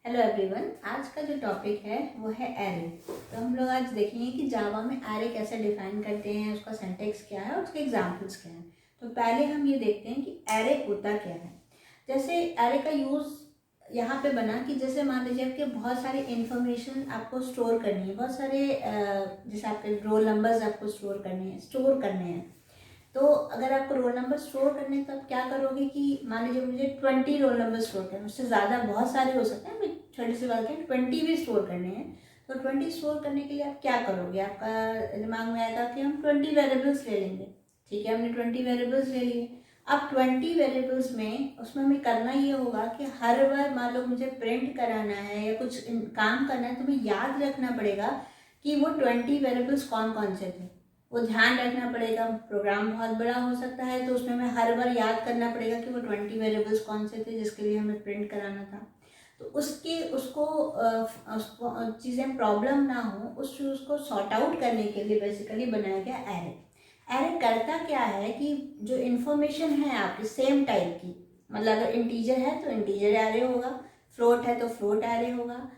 Hello everyone, आज का जो टॉपिक है वो है एरे। तो हम लोग आज देखेंगे कि जावा में एरे कैसे डिफाइन करते हैं, उसका सिंटैक्स क्या है और उसके एग्जांपल्स क्या हैं। तो पहले हम ये देखते हैं कि एरे होता क्या है। जैसे एरे का यूज़ यहाँ पे बना कि जैसे मान लीजिए आपके बहुत सारी इंफॉर्मेशन आपको स्टोर करनी है, बहुत सारे जैसे आपके रोल नंबर्स आपको स्टोर करने हैं। तो अगर आपको रोल नंबर स्टोर करने हैं तो आप क्या करोगे कि मान लीजिए मुझे 20 रोल नंबर स्टोर करने हैं, उससे ज़्यादा बहुत सारे हो सकते हैं, मैं छोटी सी बात है 20 भी स्टोर करने हैं। तो 20 स्टोर करने के लिए आप क्या करोगे, आपका दिमाग में आएगा कि हम 20 वेरिएबल्स ले लेंगे। ठीक है, हमने 20 वेरिएबल्स ले लिए। अब 20 वेरिएबल्स में उसमें हमें करना ये होगा कि हर बार मान लो मुझे प्रिंट कराना है या कुछ काम करना है तो मुझे याद रखना पड़ेगा कि वो 20 वेरिएबल्स कौन कौन से थे, वो ध्यान रखना पड़ेगा। प्रोग्राम बहुत बड़ा हो सकता है तो उसमें हमें हर बार याद करना पड़ेगा कि वो 20 वेरिएबल्स कौन से थे जिसके लिए हमें प्रिंट कराना था। तो उसको चीज़ें प्रॉब्लम ना हो, उस चीज़ को सॉर्ट आउट करने के लिए बेसिकली बनाया गया एरे। एरे करता क्या है कि जो इन्फॉर्मेशन है आपकी सेम टाइप की, मतलब अगर इंटीजर है तो इंटीजर एरे होगा, फ्लोट है तो फ्लोट एरे होगा,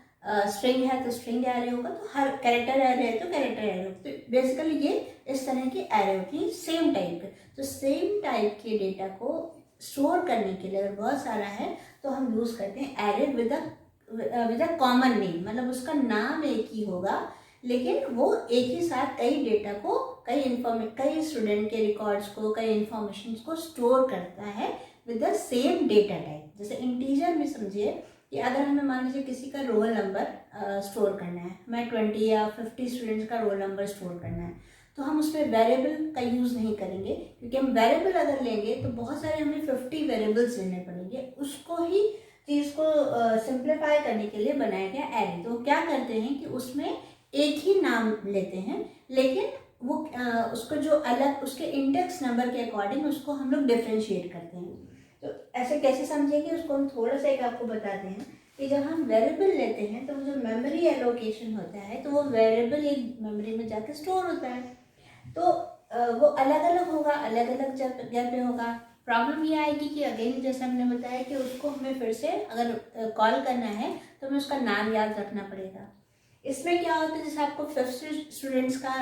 स्ट्रिंग है तो स्ट्रिंग एरे होगा, तो हर कैरेक्टर एरे है तो कैरेक्टर एरे होगा। तो बेसिकली ये इस तरह की एरे होती है सेम टाइप के। तो सेम टाइप के डेटा को स्टोर करने के लिए अगर बहुत सारा है तो हम यूज़ करते हैं array with a common name, मतलब उसका नाम एक ही होगा लेकिन वो एक ही साथ कई डेटा को, कई स्टूडेंट के रिकॉर्ड्स को, कई इंफॉर्मेशन को स्टोर करता है with the same data type. जैसे इंटीजर में समझिए कि अगर हमें मान लीजिए किसी का रोल नंबर स्टोर करना है, हमें 20 या 50 स्टूडेंट्स का रोल नंबर स्टोर करना है, तो हम उसमें वेरिएबल का यूज़ नहीं करेंगे, क्योंकि हम वेरिएबल अगर लेंगे तो बहुत सारे हमें 50 वेरिएबल्स लेने पड़ेंगे। उसको ही चीज़ को सिंप्लीफाई करने के लिए बनाया गया एरे। तो क्या करते हैं कि उसमें एक ही नाम लेते हैं, लेकिन वो उसको जो अलग उसके इंडेक्स नंबर के अकॉर्डिंग उसको हम लोग डिफ्रेंशिएट करते हैं। तो ऐसे कैसे समझेंगे उसको हम थोड़ा सा एक आपको बताते हैं कि जब हम वेरिएबल लेते हैं तो जो मेमोरी एलोकेशन होता है तो वो वेरिएबल एक मेमोरी में जाके स्टोर होता है। तो वो अलग अलग होगा, अलग अलग जगह पे होगा। प्रॉब्लम ये आएगी कि अगेन जैसे हमने बताया कि उसको हमें फिर से अगर कॉल करना है तो हमें उसका नाम याद रखना पड़ेगा। इसमें क्या होता है, जैसे आपको 50 स्टूडेंट्स का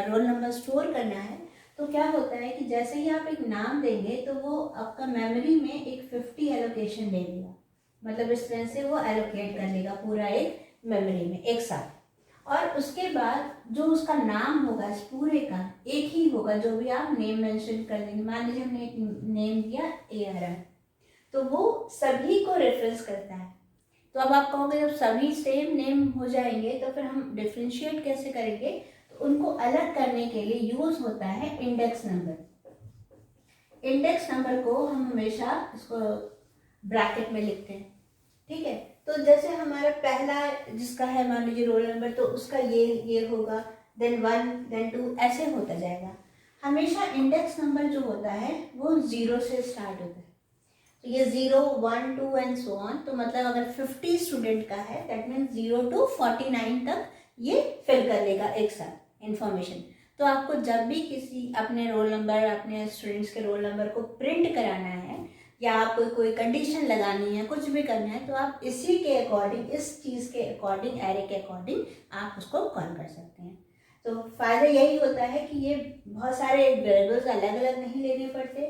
रोल नंबर स्टोर करना है तो क्या होता है कि जैसे ही आप एक नाम देंगे तो वो आपका मेमोरी में एक 50 एलोकेशन ले लेगा, मतलब इस तरह से वो एलोकेट कर लेगा पूरा एक मेमोरी में एक साथ। और उसके बाद जो उसका नाम होगा इस पूरे का एक ही होगा, जो भी आप नेम मेंशन कर देंगे। मान लीजिए हमने एक नेम दिया ARM, तो वो सभी को रेफरेंस करता है। तो अब आप कहोगे जब सभी सेम नेम हो जाएंगे तो फिर हम डिफ्रेंशिएट कैसे करेंगे, तो उनको अलग करने के लिए यूज होता है इंडेक्स नंबर। इंडेक्स नंबर को हम हमेशा इसको ब्रैकेट में लिखते हैं। ठीक है, तो जैसे हमारा पहला जिसका है मान लीजिए रोल नंबर, तो उसका ये होगा, देन 1 देन 2 ऐसे होता जाएगा। हमेशा इंडेक्स नंबर जो होता है वो 0 से स्टार्ट होता है। तो ये 0 1 2 एंड सो ऑन। तो मतलब अगर 50 स्टूडेंट का है दैट मीन्स 0 to 49 तक ये फिल कर लेगा एक साथ इंफॉर्मेशन। तो आपको जब भी किसी अपने रोल नंबर, अपने स्टूडेंट्स के रोल नंबर को प्रिंट कराना है या आपको कोई कंडीशन लगानी है, कुछ भी करना है, तो आप इसी के अकॉर्डिंग, इस चीज़ के अकॉर्डिंग, एरे के अकॉर्डिंग आप उसको कॉल कर सकते हैं। तो फायदा यही होता है कि ये बहुत सारे वेरिएबल्स अलग अलग नहीं लेने पड़ते,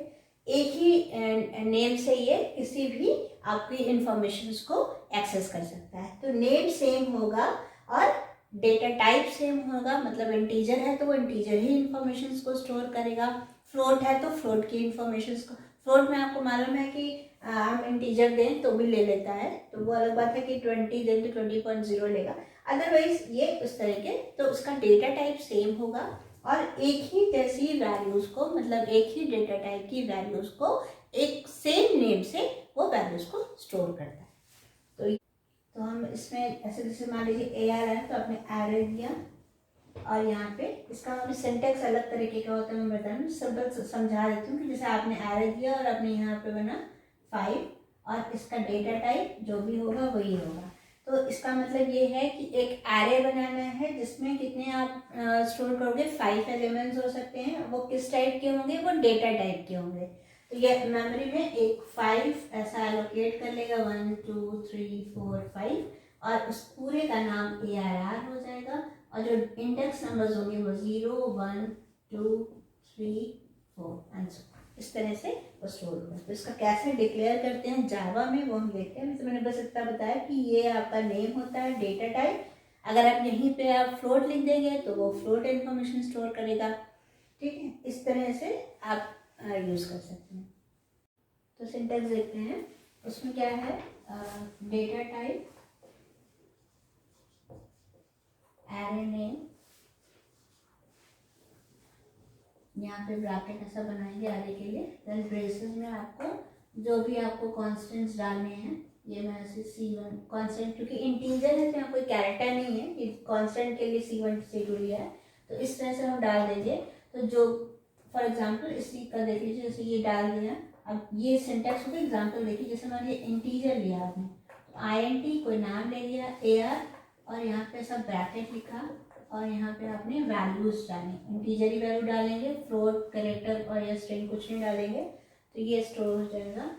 एक ही नेम से ये किसी भी आपकी इंफॉर्मेशन को एक्सेस कर सकता है। तो नेम सेम होगा और डेटा टाइप सेम होगा, मतलब इंटीजर है तो वो इंटीजर ही इंफॉर्मेशन को स्टोर करेगा, फ्लोट है तो फ्लोट की इंफॉर्मेशन को। फ्लोट में आपको मालूम है कि हम इंटीजर दें तो भी ले लेता है, तो वो अलग बात है कि 20 दें तो 20.0 लेगा। अदरवाइज ये उस तरह के, तो उसका डेटा टाइप सेम होगा और एक ही जैसी वैल्यूज को, मतलब एक ही डेटा टाइप की वैल्यूज को एक सेम नेम से वो वैल्यूज को स्टोर करता है। तो हम इसमें ऐसे जैसे मान लीजिए ARM, तो आपने एरे दिया और यहाँ पे इसका मतलब सिंटेक्स अलग तरीके का होता है, मैं बता रही हूँ, सब समझा देती हूँ कि जैसे आपने एरे दिया और आपने यहाँ पे बना 5 और इसका डेटा टाइप जो भी होगा वही होगा। तो इसका मतलब ये है कि एक एरे बनाना है जिसमें कितने आप स्टोर करोगे, 5 एलिमेंट्स हो सकते हैं। वो किस टाइप के होंगे, वो डेटा टाइप के होंगे। तो ये मेमोरी में एक 5 ऐसा एलोकेट कर लेगा, 1 2 3 4 5, और उस पूरे का नाम ARR हो जाएगा, और जो इंडेक्स नंबर्स होंगे वो 0 1 2 3 4 एंड सो इस तरह से वो स्टोर होगा। तो इसका कैसे डिक्लेयर करते हैं जावा में वो हम देखते हैं। मैंने बस इतना बताया कि ये आपका नेम होता है, डेटा टाइप। अगर आप यहीं पे आप फ्लोट लिख देंगे तो वो फ्लोट इन्फॉर्मेशन स्टोर करेगा, ठीक है। इस तरह से आप यूज़ कर सकते हैं। तो सिंटैक्स देखते हैं, उसमें क्या है, डेटा टाइप, एरे नेम, यहाँ पे ब्रैकेट ऐसा बनाएंगे आगे के लिए, देन ब्रेसेस में आपको जो भी आपको कॉन्स्टेंट्स डालने हैं, ये मैं ऐसे C1 कॉन्स्टेंट, क्योंकि इंटीजर है तो यहाँ कोई कैरेक्टर नहीं है, ये कॉन्स्टेंट के लिए C1 से जुड़ी है, तो इस तरह से हम डाल देंगे। तो जो फॉर एग्जांपल इसी का देख लीजिए, जैसे ये डाल दिया। अब ये सिंटैक्स को एग्जांपल देखिए, जैसे मान लीजिए इंटीजर लिया आपने, तो INT कोई नाम ले लिया, AR, और यहाँ पे सब ब्रैकेट लिखा, और यहाँ पे आपने वैल्यूज डाले, इंटीजर ही वैल्यू डालेंगे, फ्लोट, कैरेक्टर और या स्ट्रिंग कुछ नहीं डालेंगे, तो ये स्टोर हो जाएगा।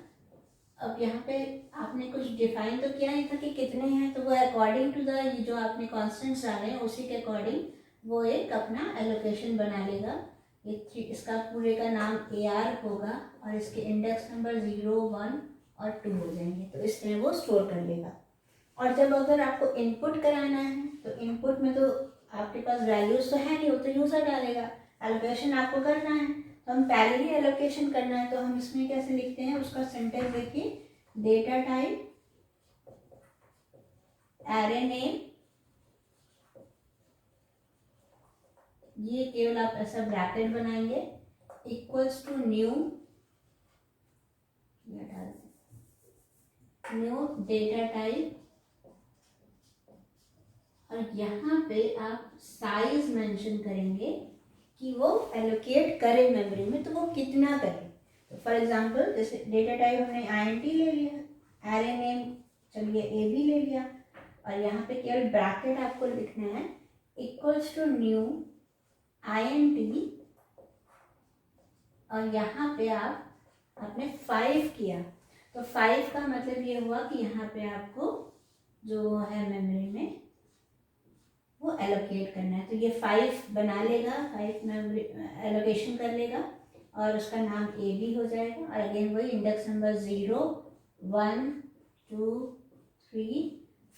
अब यहाँ पे आपने कुछ डिफाइन तो किया नहीं था कि कितने हैं, तो वो अकॉर्डिंग टू द जो आपने कॉन्स्टेंट्स डाले हैं उसी के अकॉर्डिंग वो एक अपना एलोकेशन बना लेगा। ये इसका पूरे का नाम AR होगा, और इसके इंडेक्स नंबर 0 1 और 2 हो जाएंगे, तो इस तरह वो स्टोर कर लेगा। और जब अगर आपको इनपुट कराना है, तो इनपुट में तो आपके पास वैल्यूज तो है नहीं, वो तो यूजर डालेगा, एलोकेशन आपको करना है, तो हम पहले ही एलोकेशन करना है, तो हम इसमें कैसे लिखते हैं, उसका सिंटैक्स देखिए, डेटा टाइप, एरे नेम, ये केवल आप ऐसा ब्रैकेट बनाएंगे, equals to new data type, और यहाँ पे आप साइज मेंशन करेंगे कि वो एलोकेट करे मेमोरी में, तो वो कितना करे। तो फॉर एग्जांपल जैसे डेटा टाइप हमने INT ले लिया, एरे नेम चलिए AB ले लिया, और यहाँ पे केवल ब्रैकेट आपको लिखना है, इक्वल्स टू न्यू INT, और यहाँ पे आपने 5 किया, तो 5 का मतलब ये हुआ कि यहाँ पे आपको जो है मेमोरी में वो एलोकेट करना है, तो ये 5 बना लेगा, 5 मेमोरी एलोकेशन कर लेगा, और उसका नाम AB हो जाएगा, और अगेन वही इंडेक्स नंबर 0 1 2 3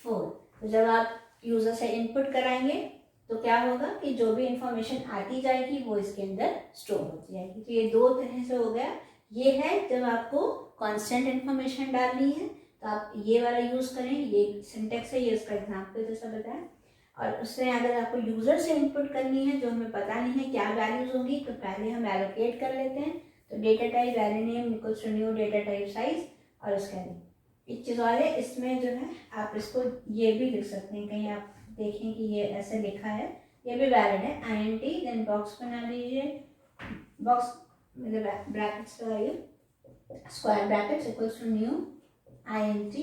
4। तो जब आप यूजर से इनपुट कराएंगे तो क्या होगा कि जो भी इंफॉर्मेशन आती जाएगी वो इसके अंदर स्टोर हो जाएगी। तो ये दो तरह से हो गया। ये है जब आपको कांस्टेंट इंफॉर्मेशन डालनी है तो आप ये वाला यूज करें, ये सिंटेक्स है, ये इसका एग्जाम्पल जैसा बताया। और उससे अगर आपको यूजर से इनपुट करनी है जो हमें पता नहीं है क्या वैल्यूज होंगी, तो पहले हम एलोकेट कर लेते हैं। तो data type array name equals to new data type size, और उसका एक चीज़ और है इसमें जो है आप इसको ये भी लिख सकते हैं, कहीं आप देखें कि ये ऐसे लिखा है, ये भी वैलिड है। INT देन बॉक्स बना लीजिए, बॉक्स मतलब ब्रैकेट्स लगाइए, square brackets equals to new INT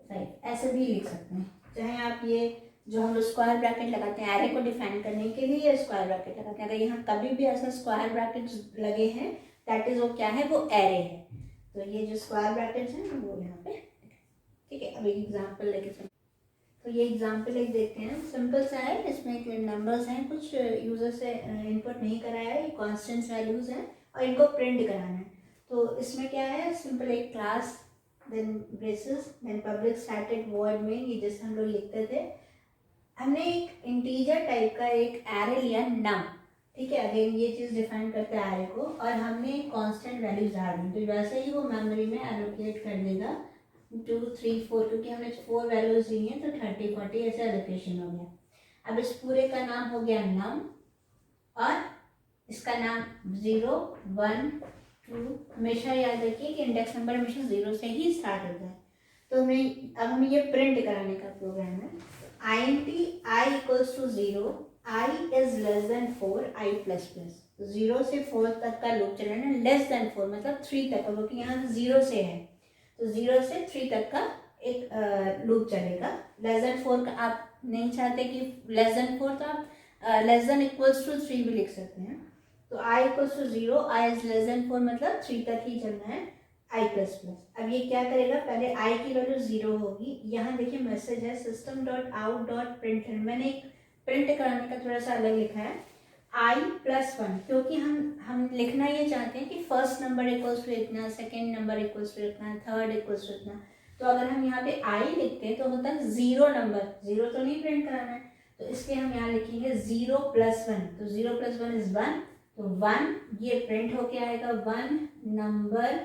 right, ऐसे भी लिख सकते हैं। चाहे आप ये जो हम लोग स्क्वायर ब्रैकेट लगाते हैं एरे को डिफाइन करने के लिए, ये स्क्वायर ब्रैकेट लगाते हैं, अगर यहाँ कभी भी ऐसा स्क्वायर ब्रैकेट्स लगे हैं दैट इज वो क्या है, वो एरे है। तो ये जो स्क्वायर ब्रैकेट्स हैं वो यहाँ पे, ठीक है। अब एक एग्जांपल लेके तो ये एग्जांपल एक देखते हैं, सिंपल सा है, इसमें नंबर्स हैं, कुछ यूजर से इनपुट नहीं कराया है, ये कॉन्स्टेंट्स वैल्यूज हैं और इनको प्रिंट कराना है। तो इसमें क्या है, सिंपल एक class then braces then public static void में, ये जैसे हम लोग लिखते थे, हमने एक इंटीजर टाइप का एक एरे लिया नम, ठीक है। अगेन ये चीज़ डिफाइन करते हैं एरे को, और हमने कांस्टेंट वैल्यूज डाल दी, तो वैसे ही वो मेमोरी में एलोकेट कर देगा 2 3 4, क्योंकि हमने 4 वैल्यूज दी हैं तो 30 40 ऐसे एलोकेशन हो गया। अब इस पूरे का नाम हो गया नम, और इसका नाम 0 1 2, हमेशा याद रखिए कि इंडेक्स नंबर हमेशा 0 से ही स्टार्ट होता है। तो हमें ये प्रिंट कराने का प्रोग्राम है। INT I equals to 0, I is less than 4, I plus plus, 0 से 4 तक का लूप चलेगा, लेस देन 4 मतलब 3 तक, क्योंकि यहाँ 0 से है तो 0 से 3 तक का एक लूप चलेगा। लेस देन 4 का आप नहीं चाहते कि लेस देन 4, तो आप लेस देन इक्वल्स टू 3 भी लिख सकते हैं। तो I equals to 0, I is less than 4 मतलब 3 तक ही चलना है। I plus plus. अब ये क्या करेगा, पहले आई की वैल्यू 0 होगी। यहाँ देखिए मैसेज है system dot out dot print, मैंने एक प्रिंट कराने का थोड़ा सा अलग लिखा है आई प्लस वन, क्योंकि हम लिखना ये चाहते हैं कि फर्स्ट नंबर इक्वल्स टू इतना, सेकेंड नंबर इक्वल्स टू इतना, थर्ड इक्वल्स टू इतना। तो अगर हम यहाँ पे आई लिखते हैं तो होता है 0 नंबर, 0 तो नहीं प्रिंट कराना है, तो इसलिए हम यहाँ लिखेंगे 0 प्लस 1। तो 0 प्लस 1 इज 1, तो 1 ये प्रिंट होके आएगा 1 नंबर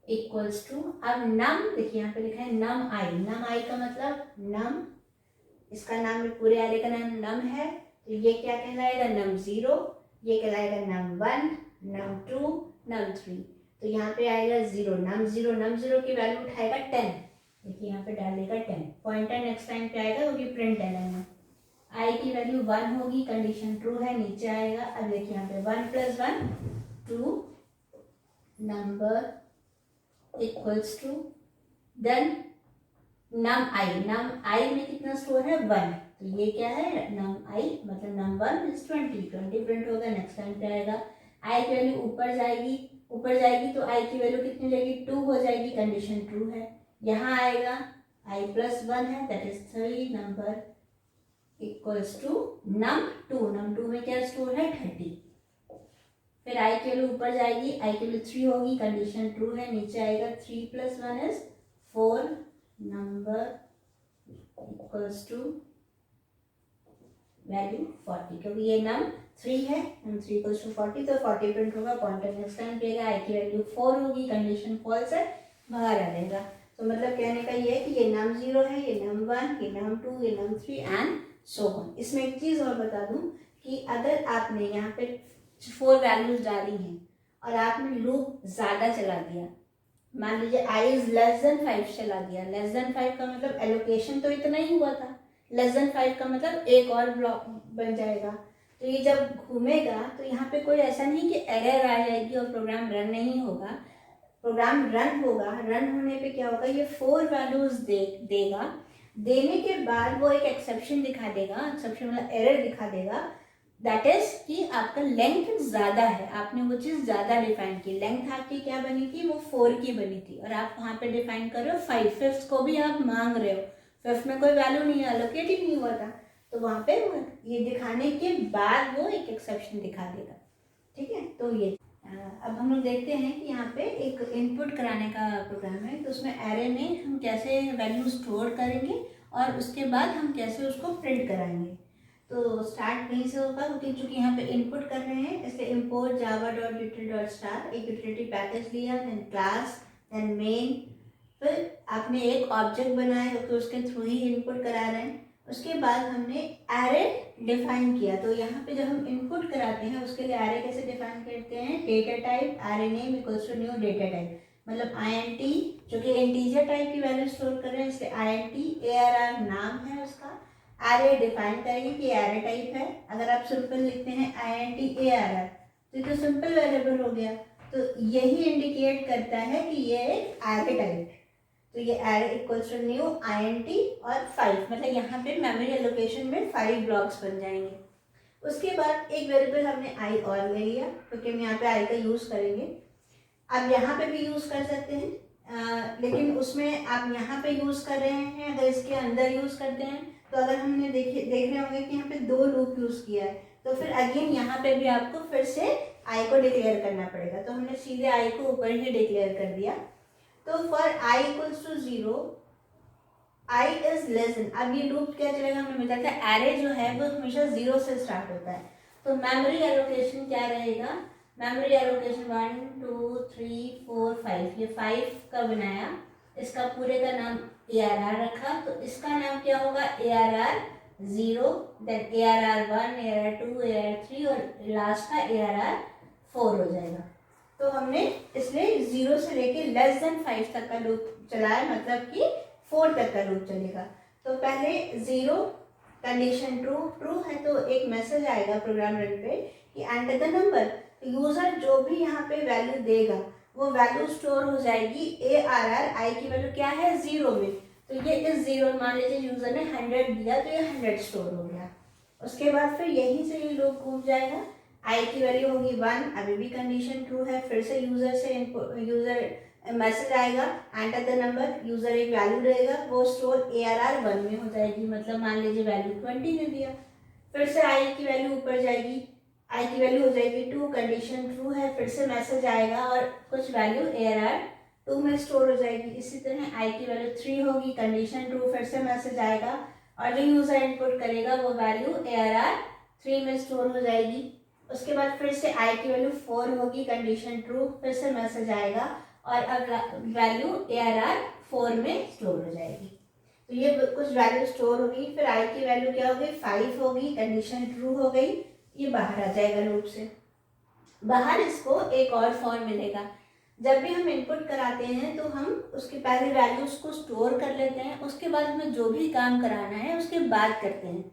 इक्वल्स टू, अब नम देखिए यहाँ पे लिखा है नम आई का मतलब नम, इसका नाम पूरे एरे का नाम नम है, तो ये क्या कहलाएगा नम 0, ये कहलाएगा नम 1, नम 2, नम 3। तो यहाँ पे आएगा 0 नम 0, नम 0 की वैल्यू उठाएगा 10, देखिए यहाँ पे डालेगा 10, पॉइंटर नेक्स्ट टाइम पे आएगा क्योंकि प्रिंट है। आई की वैल्यू 1 होगी, कंडीशन ट्रू है, नीचे आएगा। अब देखिए यहाँ पे 1 plus 1 2 number equals to then num I में कितना स्टोर है 1, तो ये क्या है नम आई मतलब नम 1 इज 20 प्रिंट होगा, नेक्स्ट टाइम पे आएगा। आई की वैल्यू ऊपर जाएगी तो आई की वैल्यू कितनी हो जाएगी 2 हो जाएगी, कंडीशन ट्रू है। यहाँ आएगा आई प्लस 1 है that is 3 number equals to num 2 में क्या स्टोर है 30। फिर आई की वैल्यू ऊपर जाएगी, आई की वैल्यू 3 होगी, कंडीशन ट्रू है, नीचे आएगा 3 plus 1 is 4 number equals to value 40, क्योंकि ये नम 3 है, नम 3 इक्वल्स टू 40, तो 40 प्रिंट होगा, पॉइंटर नेक्स्ट टाइम पे आई की वैल्यू 4 होगी, कंडीशन फॉल्स है, बाहर आ जाएगा। तो मतलब कहने का ये है कि ये नम 0 है, ये नम 1, ये नम 2, ये नम 3 एंड सो ऑन। इसमें एक चीज़ और बता दूं कि अगर आपने यहाँ पे 4 वैल्यूज डाली हैं और आपने लूप ज़्यादा चला दिया, मान लीजिए आई इज लेस देन 5 चला दिया, लेस देन 5 का मतलब एलोकेशन तो इतना ही हुआ था, लेस देन 5 का मतलब एक और ब्लॉक बन जाएगा, तो ये जब घूमेगा तो यहाँ पे कोई ऐसा नहीं कि एरर आ जाएगी और प्रोग्राम रन नहीं होगा, प्रोग्राम रन होगा। रन होने पे क्या होगा, ये 4 वैल्यूज देगा, देने के बाद वो एक एक्सेप्शन दिखा देगा, एक्सेप्शन मतलब एरर दिखा देगा, दैट इज कि आपका लेंथ ज़्यादा है, आपने वो चीज़ ज़्यादा डिफाइन की, लेंथ आपकी क्या बनी थी वो 4 की बनी थी और आप वहाँ पे डिफाइन कर रहे हो 5, फिफ्थ को भी आप मांग रहे हो, फिफ्थ में कोई वैल्यू नहीं है, एलोकेट ही नहीं हुआ था, तो वहाँ पे ये दिखाने के बाद वो एक एक्सेप्शन दिखा देगा। ठीक है, तो ये अब हम लोग देखते हैं कि यहाँ पे एक इनपुट कराने का प्रोग्राम है, तो उसमें एरे में हम कैसे वैल्यू स्टोर करेंगे और उसके बाद हम कैसे उसको प्रिंट कराएंगे। तो स्टार्ट कहीं से होगा, क्योंकि चूंकि यहाँ पे इनपुट कर रहे हैं इसलिए import Java dot यूटिल dot star, एक यूटिलिटी पैकेज लिया, देन क्लास, देन मेन, फिर आपने एक ऑब्जेक्ट बनाया क्योंकि उसके थ्रू ही इनपुट करा रहे हैं, उसके बाद हमने एरे डिफाइन किया। तो यहाँ पे जब हम इनपुट कराते हैं उसके लिए एरे कैसे डिफाइन करते हैं, data type array name equals to new data type, मतलब INT जो कि इंटीजर टाइप की वैल्यू स्टोर कर रहे हैं इसलिए INT, ARR नाम है उसका, एरे डिफाइन करेंगे कि एरे टाइप है। अगर आप सिंपल लिखते हैं INT ARR तो ये तो सिंपल वेरिएबल हो गया, तो यही इंडिकेट करता है कि ये एक एरे टाइप है, तो ये array equals to new INT और 5, मतलब यहाँ पे मेमोरी एलोकेशन में 5 ब्लॉक्स बन जाएंगे। उसके बाद एक वेरिएबल हमने आई और ले लिया क्योंकि हम यहाँ पे आई का यूज़ करेंगे, आप यहाँ पे भी यूज़ कर सकते हैं, लेकिन उसमें आप यहाँ पे यूज़ कर रहे हैं, अगर इसके अंदर यूज़ करते हैं तो अगर हमने देख रहे होंगे कि यहाँ पे 2 लूप यूज़ किया है, तो फिर अगेन यहाँ पे भी आपको फिर से आई को डिक्लेयर करना पड़ेगा, तो हमने सीधे आई को ऊपर ही डिक्लेयर कर दिया। तो for I equals to 0 I is less than, अब ये लूप क्या चलेगा, हमें बताया था एरे जो है वो हमेशा 0 से स्टार्ट होता है, तो मेमोरी एलोकेशन क्या रहेगा, मेमोरी एलोकेशन 1 2 3 4 5, ये 5 का बनाया, इसका पूरे का नाम ARR रखा, तो इसका नाम क्या होगा ARR 0, then ARR 1, ARR 2, ARR 3 और लास्ट का ARR 4 हो जाएगा। तो हमने इसलिए 0 से लेके लेस देन 5 तक का लूप चलाया, मतलब कि 4 तक का लूप चलेगा। तो पहले 0 कंडीशन ट्रू है तो एक मैसेज आएगा प्रोग्राम रन पे कि एंटर द नंबर, यूजर जो भी यहाँ पे वैल्यू देगा वो वैल्यू स्टोर हो जाएगी ARR, आई की वैल्यू क्या है 0 में, तो ये इस 0, मान लीजिए यूजर ने 100 दिया तो ये 100 स्टोर हो गया। उसके बाद फिर यहीं से ये लूप घूम जाएगा, आई की वैल्यू होगी 1, अभी भी कंडीशन ट्रू है, फिर से यूजर मैसेज आएगा एंटर द नंबर, यूजर एक वैल्यू रहेगा, वो स्टोर ARR 1 में हो जाएगी, मतलब मान लीजिए वैल्यू 20 ने दिया, फिर से आई की वैल्यू ऊपर जाएगी, आई की वैल्यू हो जाएगी 2, कंडीशन ट्रू है, फिर से मैसेज आएगा और कुछ वैल्यू ARR 2 में स्टोर हो जाएगी। इसी तरह आई की वैल्यू 3 होगी, कंडीशन ट्रू, फिर से मैसेज आएगा और जो यूजर इनपुट करेगा वो वैल्यू ARR 3 में स्टोर हो जाएगी। उसके बाद फिर से आई की वैल्यू 4 होगी, कंडीशन ट्रू, फिर से मैसेज आएगा और अब वैल्यू ARR 4 में स्टोर हो जाएगी। तो ये कुछ वैल्यू स्टोर होगी, फिर आई की वैल्यू क्या हो गई 5 होगी, कंडीशन ट्रू हो गई, ये बाहर आ जाएगा लूप से। बाहर इसको एक और फॉर्म मिलेगा, जब भी हम इनपुट कराते हैं तो हम उसके पहले वैल्यूज को स्टोर कर लेते हैं, उसके बाद हमें जो भी काम कराना है उसके बाद करते हैं।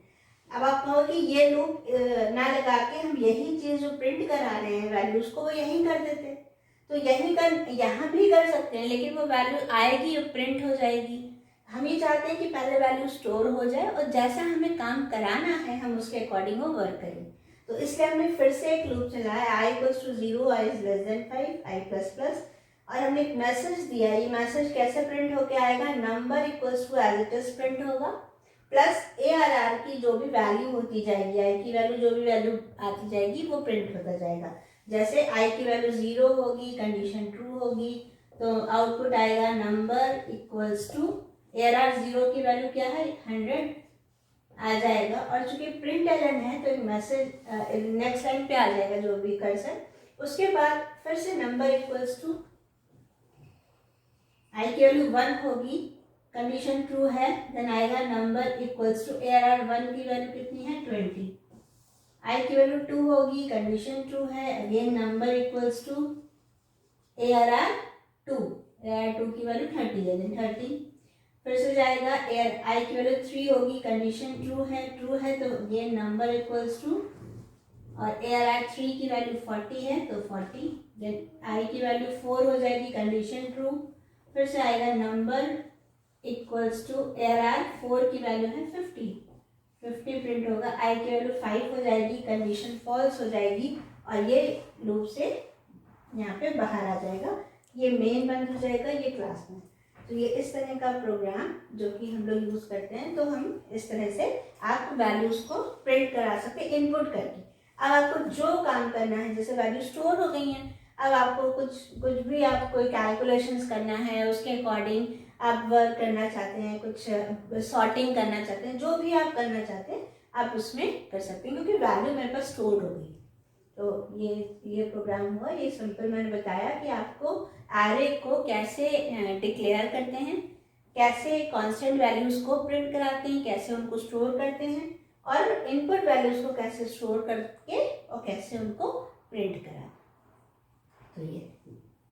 अब आप कहोगे ये लूप ना लगा के हम यही चीज़ जो प्रिंट करा रहे हैं वैल्यूज को वो यहीं कर देते हैं, तो यहाँ भी कर सकते हैं, लेकिन वो वैल्यू आएगी और प्रिंट हो जाएगी। हम ये चाहते हैं कि पहले वैल्यू स्टोर हो जाए और जैसा हमें काम कराना है हम उसके अकॉर्डिंग वो वर्क करें। तो इसलिए हमने फिर से एक लूप चलाया i = 0, i <5, i++, और हमने एक मैसेज दिया। ये मैसेज कैसे प्रिंट होके आएगा, number = as it is print होगा, प्लस ARR की जो भी वैल्यू होती जाएगी, आई की वैल्यू जो भी वैल्यू आती जाएगी वो प्रिंट होता जाएगा। जैसे आई की वैल्यू 0 होगी, कंडीशन ट्रू होगी, तो आउटपुट आएगा नंबर = ARR 0 की वैल्यू क्या है 100 आ जाएगा, और चूंकि प्रिंट एलन है तो एक मैसेज नेक्स्ट लाइन पे आ जाएगा जो भी कर्सर। उसके बाद फिर से नंबर = आई की वैल्यू 1 होगी, कंडीशन ट्रू है, देन आएगा नंबर = ARR 1 की वैल्यू कितनी है 20, आई की वैल्यू 2 होगी, कंडीशन ट्रू है, अगेन नंबर = ARR 2, ARR 2 की वैल्यू 30 है, देन 30, फिर से जाएगा आई की वैल्यू 3 होगी, कंडीशन ट्रू है तो अगेन नंबर = और ARR 3 की वैल्यू 40 है तो 40, देन आई की वैल्यू 4 हो जाएगी, कंडीशन ट्रू, फिर से आएगा नंबर = ARR 4 की वैल्यू है 50 प्रिंट होगा, आई की वैल्यू 5 हो जाएगी, कंडीशन फॉल्स हो जाएगी और ये लूप से यहाँ पे बाहर आ जाएगा, ये मेन बंद हो जाएगा, ये क्लास में। तो ये इस तरह का प्रोग्राम जो कि हम लोग यूज़ करते हैं, तो हम इस तरह से आप वैल्यूज़ को प्रिंट करा सकते इनपुट करके। अब आपको जो काम करना है, जैसे वैल्यू स्टोर हो गई हैं, अब आपको कुछ भी आप कोई कैलकुलेशंस करना है, उसके अकॉर्डिंग आप वर्क करना चाहते हैं, कुछ सॉर्टिंग करना चाहते हैं, जो भी आप करना चाहते हैं आप उसमें कर सकते हैं, क्योंकि वैल्यू मेरे पास स्टोर हो गई। तो ये प्रोग्राम हुआ, ये सिंपल मैंने बताया कि आपको एरे को कैसे डिक्लेयर करते हैं, कैसे कांस्टेंट वैल्यूज को प्रिंट कराते हैं, कैसे उनको स्टोर करते हैं, और इनपुट वैल्यूज को कैसे स्टोर करके और कैसे उनको प्रिंट कराते हैं। तो ये